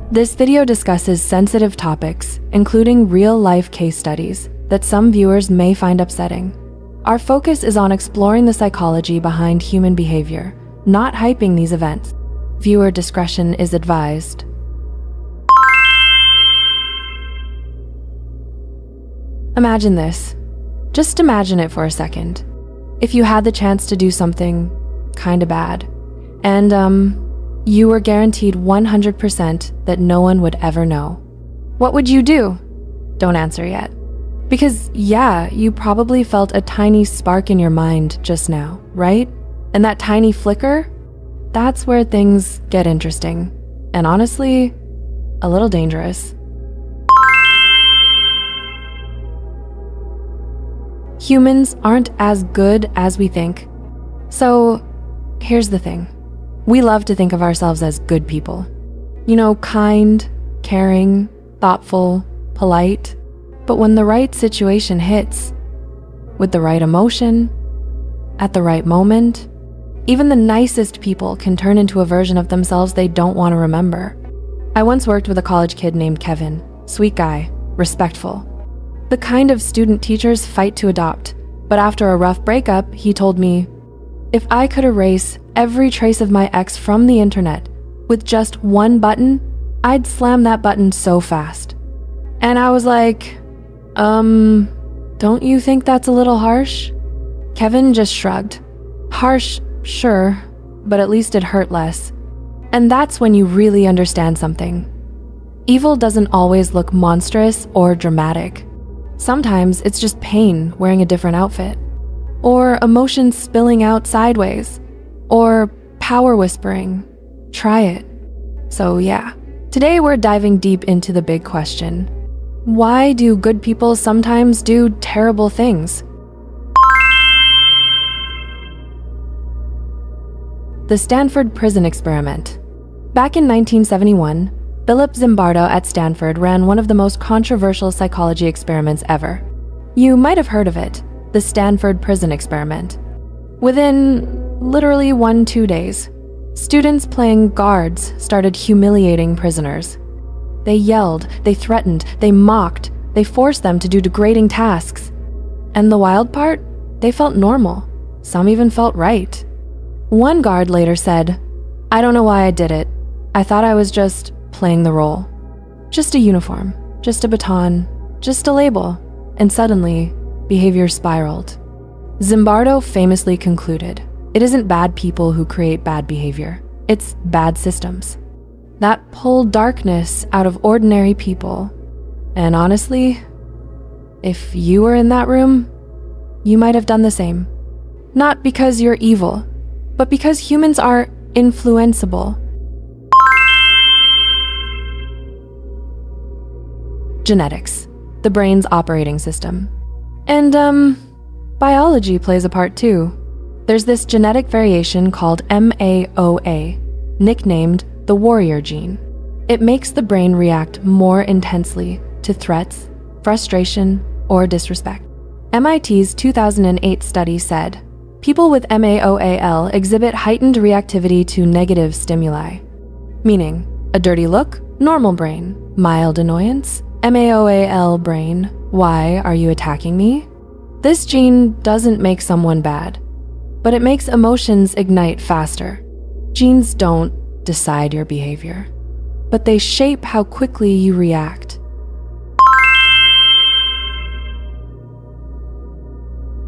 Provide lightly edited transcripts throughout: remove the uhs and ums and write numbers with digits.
This video discusses sensitive topics, including real-life case studies that some viewers may find upsetting. Our focus is on exploring the psychology behind human behavior, not hyping these events. Viewer discretion is advised. Imagine this. Just imagine it for a second. If you had the chance to do something kinda bad, and you were guaranteed 100% that no one would ever know, what would you do? Don't answer yet. Because yeah, you probably felt a tiny spark in your mind just now, right? And that tiny flicker, that's where things get interesting. And honestly, a little dangerous. Humans aren't as good as we think. So here's the thing. We love to think of ourselves as good people. You know, kind, caring, thoughtful, polite. But when the right situation hits, with the right emotion, at the right moment, even the nicest people can turn into a version of themselves they don't want to remember. I once worked with a college kid named Kevin. Sweet guy, respectful. The kind of student teachers fight to adopt. But after a rough breakup, he told me, if I could erase every trace of my ex from the internet with just one button, I'd slam that button so fast. And I was like, don't you think that's a little harsh? Kevin just shrugged. Harsh, sure, but at least it hurt less. And that's when you really understand something. Evil doesn't always look monstrous or dramatic. Sometimes it's just pain wearing a different outfit, or emotions spilling out sideways, or power whispering. Try it. So yeah, today we're diving deep into the big question. Why do good people sometimes do terrible things? The Stanford Prison Experiment. Back in 1971, Philip Zimbardo at Stanford ran one of the most controversial psychology experiments ever. You might have heard of it, the Stanford Prison Experiment. Within literally 1-2 days, students playing guards started humiliating prisoners. They yelled, they threatened, they mocked, they forced them to do degrading tasks. And the wild part? They felt normal. Some even felt right. One guard later said, "I don't know why I did it. I thought I was just playing the role. Just a uniform, just a baton, just a label." And suddenly, behavior spiraled. Zimbardo famously concluded, it isn't bad people who create bad behavior. It's bad systems that pull darkness out of ordinary people. And honestly, if you were in that room, you might have done the same. Not because you're evil, but because humans are influenceable. Genetics, the brain's operating system. And biology plays a part too. There's this genetic variation called MAOA, nicknamed the warrior gene. It makes the brain react more intensely to threats, frustration, or disrespect. MIT's 2008 study said, people with MAOAL exhibit heightened reactivity to negative stimuli. Meaning, a dirty look, normal brain. Mild annoyance, MAOAL brain, why are you attacking me? This gene doesn't make someone bad, but it makes emotions ignite faster. Genes don't decide your behavior, but they shape how quickly you react.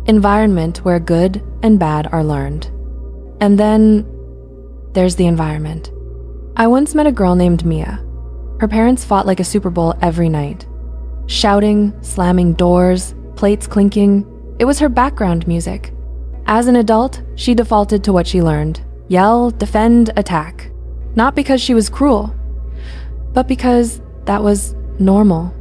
Environment where good and bad are learned. And then there's the environment. I once met a girl named Mia. Her parents fought like a Super Bowl every night. Shouting, slamming doors, plates clinking. It was her background music. As an adult, she defaulted to what she learned. Yell, defend, attack. Not because she was cruel, but because that was normal.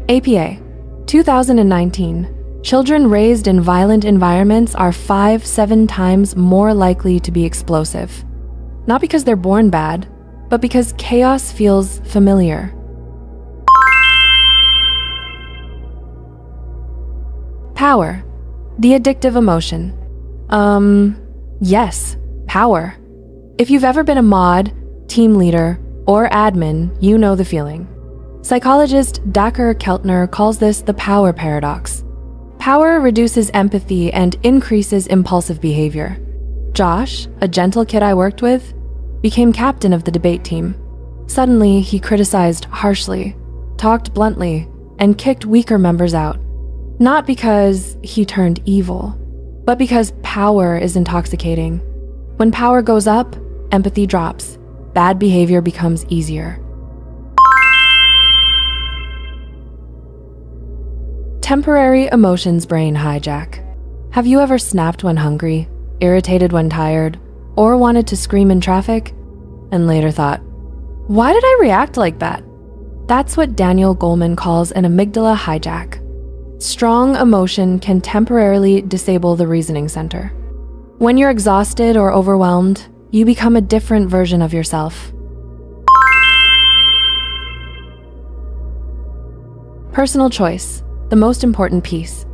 APA, 2019. Children raised in violent environments are 5-7 times more likely to be explosive. Not because they're born bad, but because chaos feels familiar. Power, the addictive emotion. Yes, power. If you've ever been a mod, team leader, or admin, you know the feeling. Psychologist Dacher Keltner calls this the power paradox. Power reduces empathy and increases impulsive behavior. Josh, a gentle kid I worked with, became captain of the debate team. Suddenly, he criticized harshly, talked bluntly, and kicked weaker members out. Not because he turned evil, but because power is intoxicating. When power goes up, empathy drops. Bad behavior becomes easier. Temporary emotions brain hijack. Have you ever snapped when hungry, irritated when tired, or wanted to scream in traffic, and later thought, why did I react like that? That's what Daniel Goleman calls an amygdala hijack. Strong emotion can temporarily disable the reasoning center. When you're exhausted or overwhelmed, you become a different version of yourself. Personal choice, the most important piece.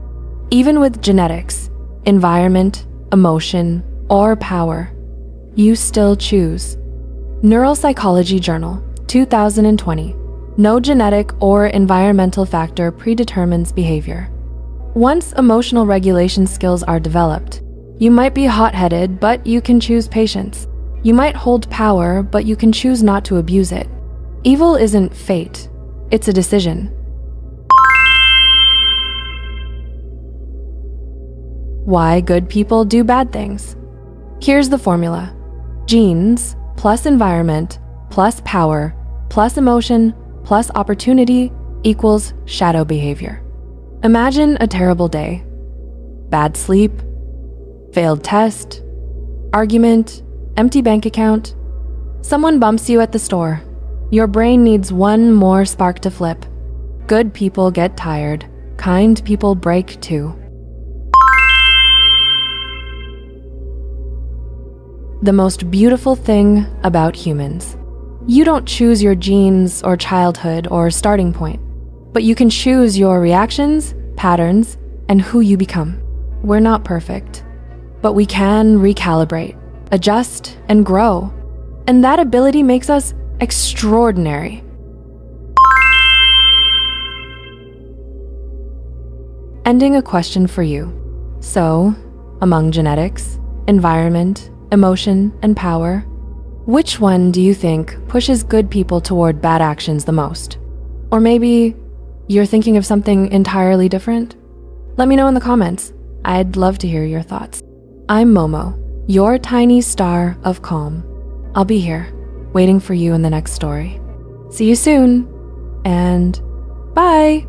Even with genetics, environment, emotion, or power, you still choose. Neuropsychology Journal, 2020. No genetic or environmental factor predetermines behavior. Once emotional regulation skills are developed, you might be hot-headed, but you can choose patience. You might hold power, but you can choose not to abuse it. Evil isn't fate, it's a decision. Why good people do bad things. Here's the formula. Genes plus environment plus power plus emotion plus opportunity equals shadow behavior. Imagine a terrible day. Bad sleep, failed test, argument, empty bank account. Someone bumps you at the store. Your brain needs one more spark to flip. Good people get tired. Kind people break too. The most beautiful thing about humans. You don't choose your genes or childhood or starting point, but you can choose your reactions, patterns, and who you become. We're not perfect, but we can recalibrate, adjust, and grow. And that ability makes us extraordinary. Ending a question for you. So, among genetics, environment, emotion, and power, which one do you think pushes good people toward bad actions the most? Or maybe you're thinking of something entirely different? Let me know in the comments. I'd love to hear your thoughts. I'm Momo, your tiny star of calm. I'll be here, waiting for you in the next story. See you soon, and bye!